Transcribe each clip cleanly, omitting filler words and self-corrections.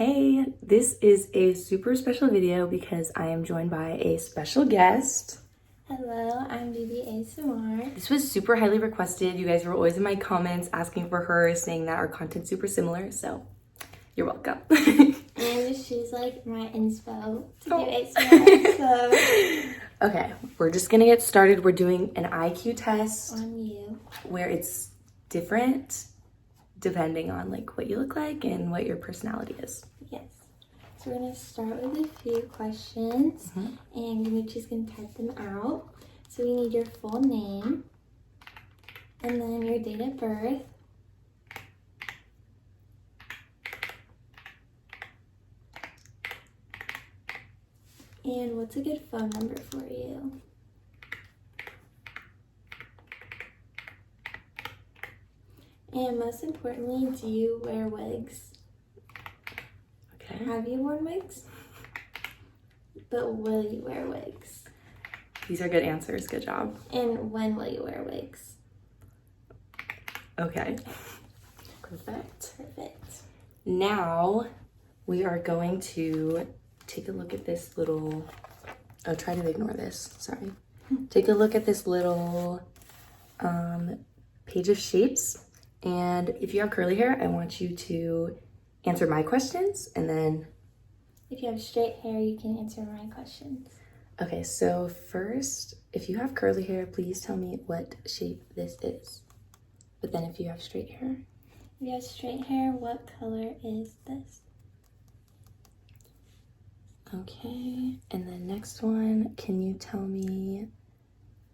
Hey, this is a super special video because I am joined by a special guest. Hello, I'm Baby ASMR. This was super highly requested. You guys were always in my comments asking for her, saying that our content's super similar, so you're welcome. And she's like my inspo to do ASMR, so. Okay, we're just gonna get started. We're doing an IQ test On you. where it's different depending on like what you look like and what your personality is. Yes. So we're gonna start with a few questions, and Gamichi's gonna type them out. So we need your full name, and then your date of birth, and what's a good phone number for you? And most importantly, do you wear wigs? Okay. Have you worn wigs? But will you wear wigs? These are good answers. Good job. And when will you wear wigs? Okay. Perfect. Perfect. Now we are going to take a look at this little, oh, try to ignore this, sorry. Take a look at this little page of shapes. And if you have curly hair, I want you to answer my questions and then... If you have straight hair, you can answer my questions. Okay, so first, if you have curly hair, please tell me what shape this is. But then if you have straight hair... If you have straight hair, what color is this? Okay, and then next one, can you tell me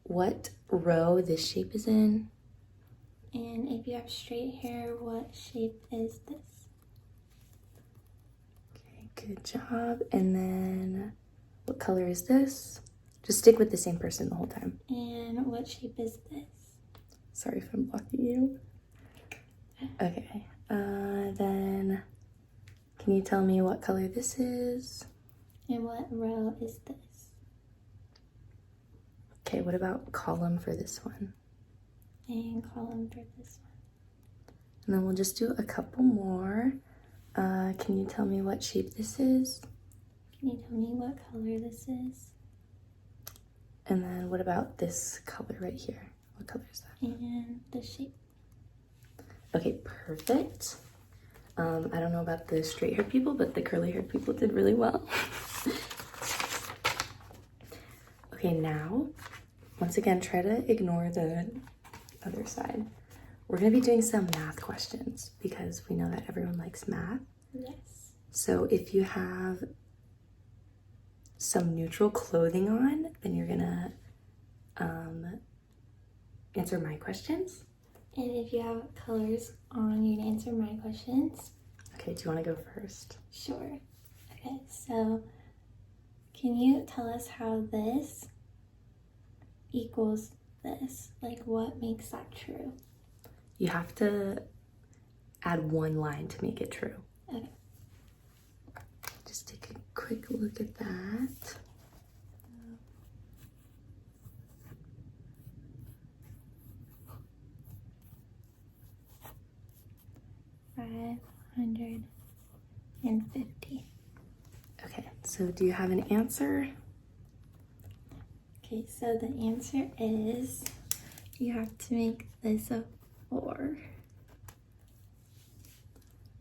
what row this shape is in? And if you have straight hair, what shape is this? Okay, good job. And then what color is this? Just stick with the same person the whole time. And what shape is this? Sorry if I'm blocking you. Okay, then can you tell me what color this is? And what row is this? Okay, what about column for this one? And column for this one. And then we'll just do a couple more. Can you tell me what shape this is? Can you tell me what color this is? And then what about this color right here? What color is that? And the shape. Okay, perfect. I don't know about the straight haired people, but the curly haired people did really well. Okay, now, once again, try to ignore the other side. We're gonna be doing some math questions because we know that everyone likes math. Yes. So if you have some neutral clothing on, then you're gonna answer my questions. And if you have colors on, you can answer my questions. Okay, do you wanna go first? Sure. Okay, so can you tell us how this equals this? Like, what makes that true? You have to add one line to make it true. Okay. Just take a quick look at that. $550. Okay, so do you have an answer? Okay, so the answer is you have to make this a 4.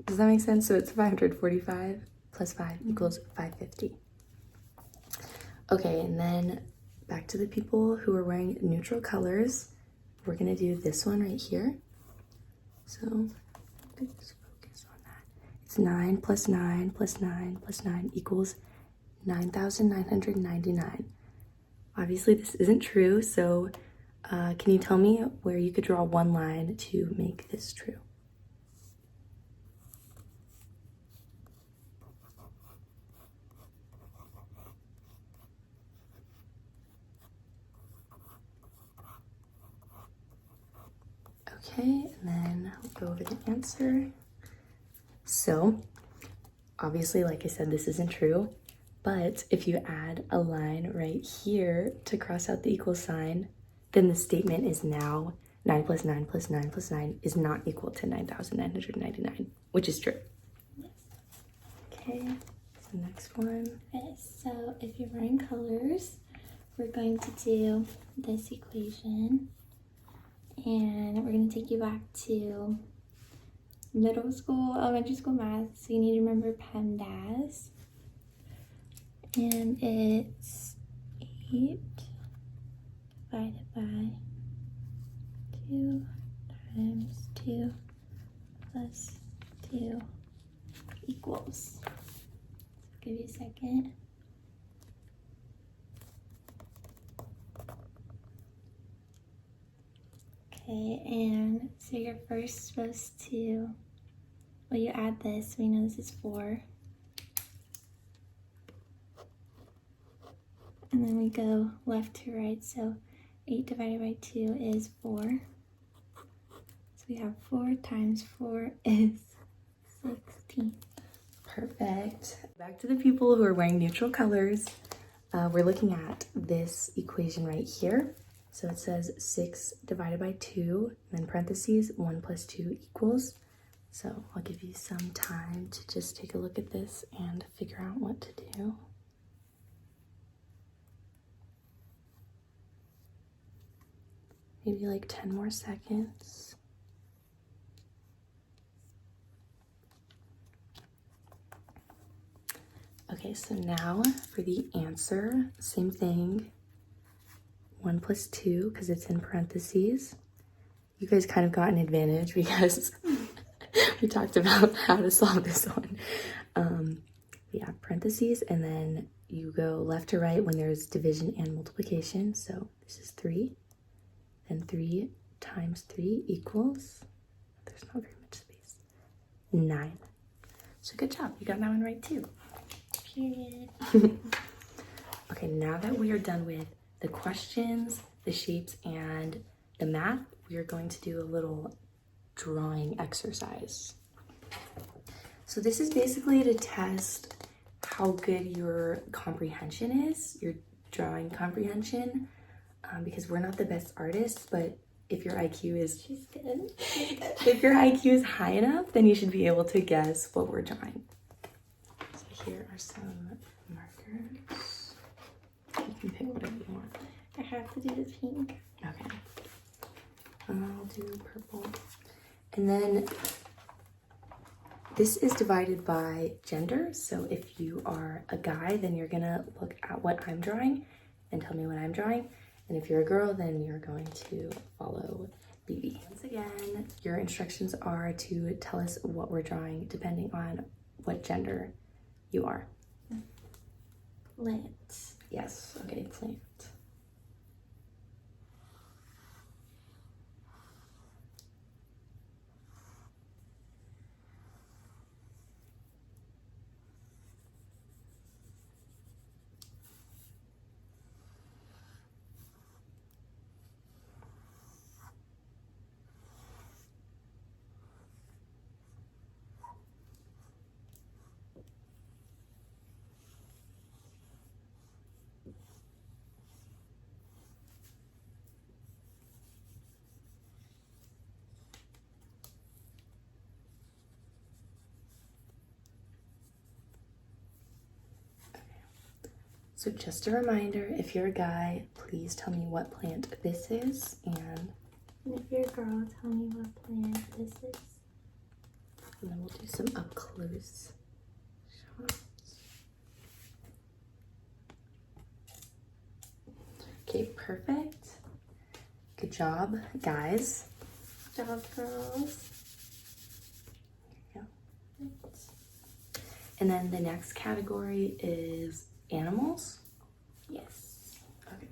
Does that make sense? So it's 545 plus 5 equals 550. Okay, and then back to the people who are wearing neutral colors. We're gonna do this one right here. So just focus on that. It's 9 plus 9 plus 9 plus 9 equals 9,999. Obviously this isn't true, so can you tell me where you could draw one line to make this true? Okay, and then we'll go over the answer. So, obviously, like I said, this isn't true, but if you add a line right here to cross out the equal sign, then the statement is now 9 plus 9 plus 9 plus 9 is not equal to 9,999, which is true. Yes. Okay, Okay, so next one. Okay, so if you're wearing colors, we're going to do this equation. And we're going to take you back to middle school, elementary school math. So you need to remember PEMDAS. And it's 8 divided by 2 times 2 plus 2 equals. So give you a second. Okay, and so you're first supposed to, well, you add this, we know this is 4. And then we go left to right, so 8 divided by 2 is 4. So we have 4 times 4 is 16. Perfect. Back to the people who are wearing neutral colors. We're looking at this equation right here. So it says 6 divided by 2, and then parentheses, 1 plus 2 equals. So I'll give you some time to just take a look at this and figure out what to do. Maybe like 10 more seconds. Okay, so now for the answer, same thing. 1 plus 2, because it's in parentheses. You guys kind of got an advantage because we talked about how to solve this one. We have parentheses, and then you go left to right when there's division and multiplication. So this is 3. Then 3 times 3 equals, there's not very much space, 9. So good job, you got that one right too. Period. Okay, now that we are done with the questions, the shapes, and the math, we are going to do a little drawing exercise. So this is basically to test how good your comprehension is, your drawing comprehension, because we're not the best artists, but if your IQ is She's good. She's good. if your IQ is high enough, then you should be able to guess what we're drawing. So here are some markers. You can pick whatever you want. I have to do the pink. Okay. I'll do purple. And then this is divided by gender. So if you are a guy, then you're gonna look at what I'm drawing and tell me what I'm drawing. And if you're a girl, then you're going to follow BB. Once again, your instructions are to tell us what we're drawing depending on what gender you are. Plant. Yes, okay, plant. So just a reminder, if you're a guy, please tell me what plant this is, and And if you're a girl, tell me what plant this is. then we'll do some up close shots. Okay, perfect. Good job, guys. Good job, girls. There you go. And then the next category is animals. Yes. Okay.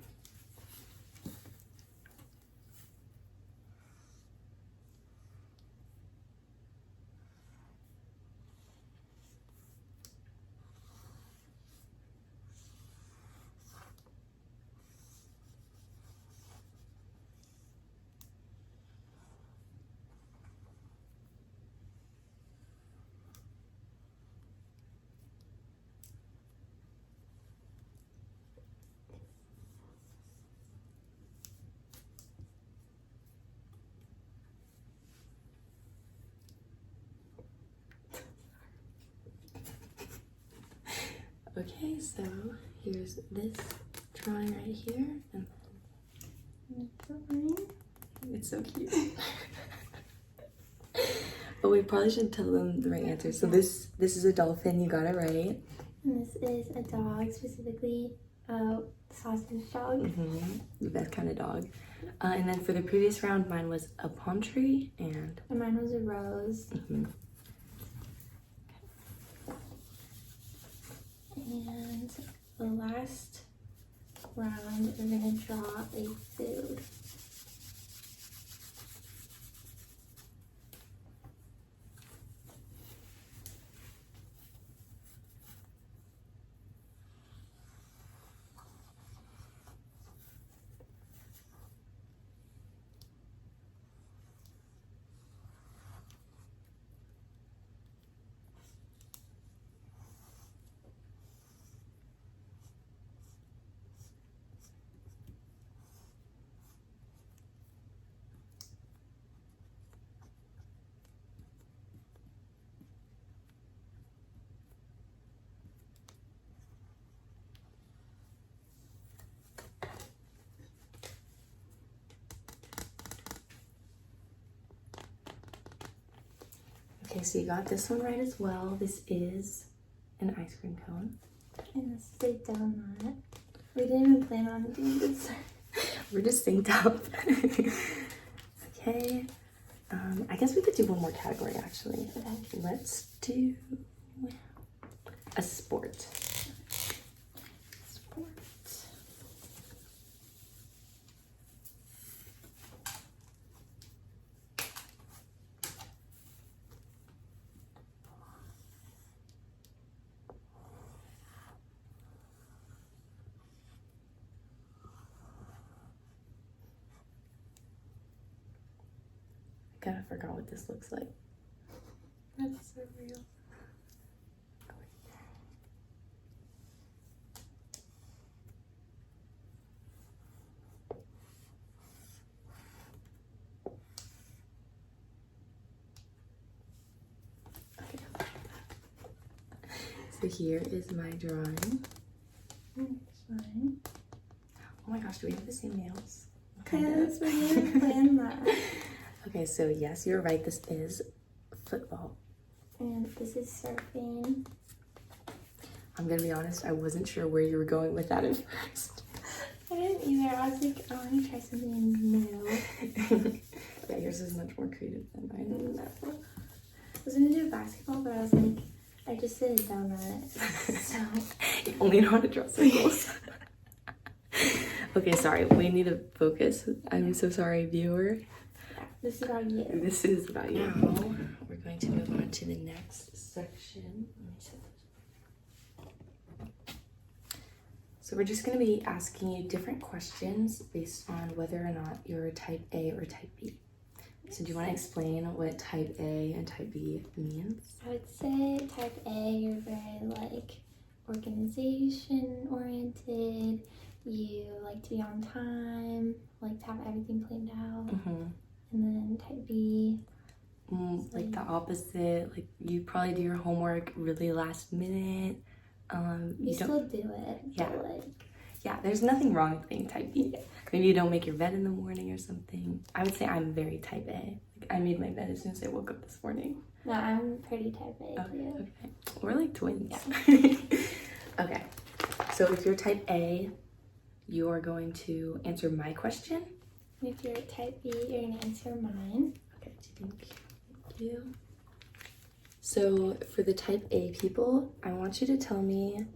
Okay, so here's this drawing right here, and it's so cute. But we probably should tell them the right answer. So this is a dolphin. You got it right. And this is a dog, specifically a sausage dog. The best kind of dog. And then for the previous round, mine was a palm tree, and mine was a rose. And the last round, we're gonna draw a food. okay, so you got this one right as well. This is an ice cream cone. And this is a donut. We didn't even plan on doing this. We're just synced up. Okay. I guess we could do one more category actually. Okay. Let's do a sport. Sport. I kind of forgot what this looks like. That's so real. Okay. So here is my drawing. Fine. Oh my gosh, do we have the same nails? Yes, we didn't plan that. Okay, so yes, you're right. This is football. And this is surfing. I'm gonna be honest, I wasn't sure where you were going with that at first. I didn't either. I was like, I want to try something new. Yeah, yours is much more creative than mine. I was gonna do basketball, but I was like, I just did a donut. So You only know how to draw circles. Okay, sorry, we need to focus. I'm so sorry, viewer. this is about you. This is about you. Now, we're going to move on to the next section. Let me set this. So we're just going to be asking you different questions based on whether or not you're type A or type B. So do you want to explain what type A and type B means? I would say type A, you're very like organization oriented. You like to be on time, like to have everything planned out. And then type B, like the opposite. Like you probably do your homework really last minute. you still do it. Yeah. But like, Yeah, there's nothing wrong with being type B. Maybe you don't make your bed in the morning or something. I would say I'm very type A. Like I made my bed as soon as I woke up this morning. no, I'm pretty type A too. Okay. We're like twins. Yeah. Okay. So if you're type A, you are going to answer my question. If you're type B, you're gonna answer mine. Okay, thank you. So for the type A people, I want you to tell me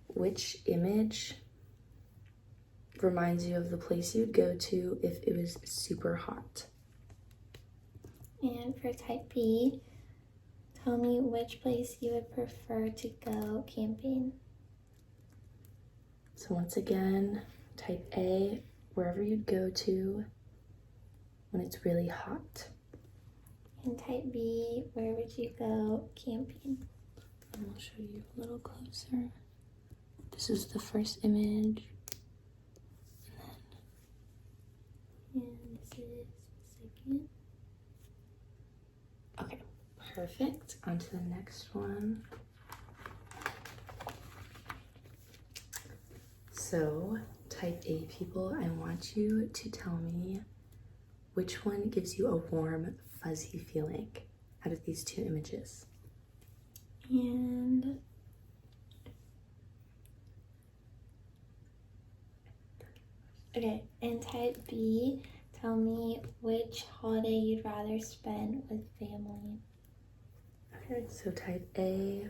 which image reminds you of the place you'd go to if it was super hot. And for type B, tell me which place you would prefer to go camping. So once again, type A, wherever you'd go to when it's really hot. And type B, where would you go camping? And I'll show you a little closer. This is the first image. And this is the second. Okay, perfect. On to the next one. So type A people, I want you to tell me which one gives you a warm, fuzzy feeling out of these two images. And okay, and type B, tell me which holiday you'd rather spend with family. Okay, so type A,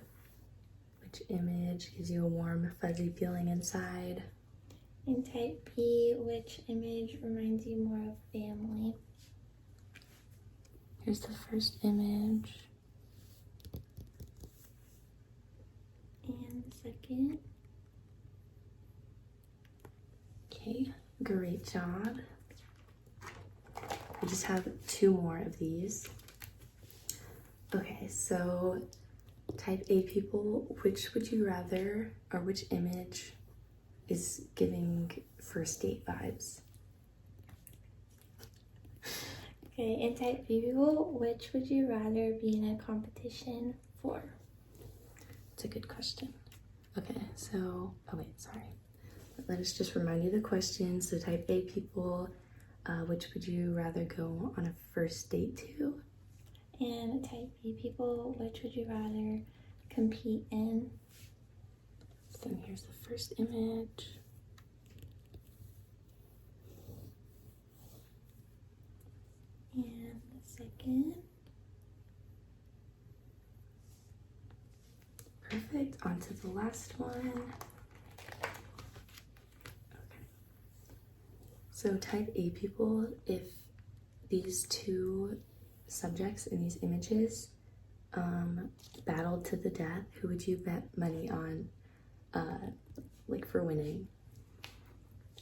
which image gives you a warm, fuzzy feeling inside? And type B, which image reminds you more of family. Here's the first image. And the second. Okay, great job. We just have two more of these. Okay, so type A people, which would you rather, or which image is giving first date vibes? Okay, and type B people, which would you rather be in a competition for? It's a good question. Okay, so, oh wait, sorry. Let us just remind you the question. So type A people, which would you rather go on a first date to? And type B people, which would you rather compete in? So here's the first image. And the second. Perfect. On to the last one. Okay. So type A people, if these two subjects in these images battled to the death, who would you bet money on, like for winning?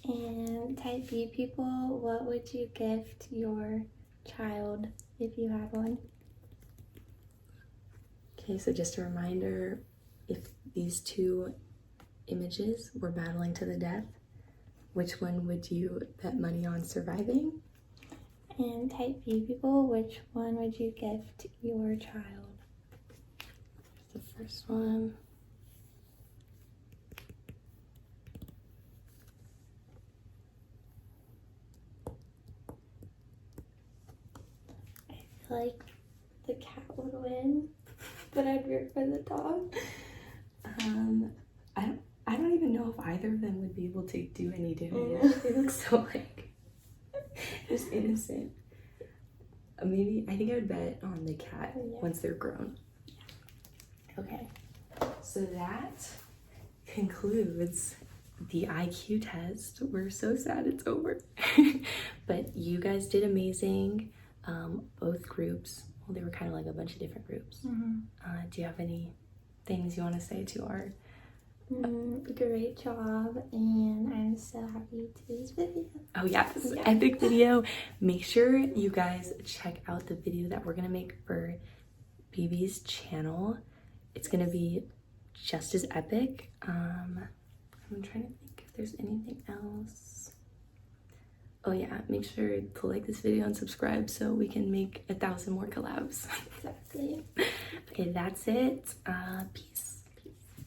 And type B people, what would you gift your child if you had one? Okay, so just a reminder, if these two images were battling to the death, which one would you bet money on surviving? And type B people, which one would you gift your child? The first one. I feel like the cat would win, but I'd root for the dog. I don't even know if either of them would be able to do any damage. Yeah. They look so like just innocent. Maybe I think I would bet on the cat once they're grown. Okay, so that concludes the IQ test. We're so sad it's over. But you guys did amazing. Both groups. Well, they were kind of like a bunch of different groups. Do you have any things you want to say to our... Great job, and I'm so happy to do this video. Oh yes, epic video. Make sure you guys check out the video that we're gonna make for BB's channel. It's gonna be just as epic. I'm trying to think if there's anything else. Oh yeah, make sure to like this video and subscribe so we can make 1,000 more collabs. Exactly. Okay, that's it. Peace.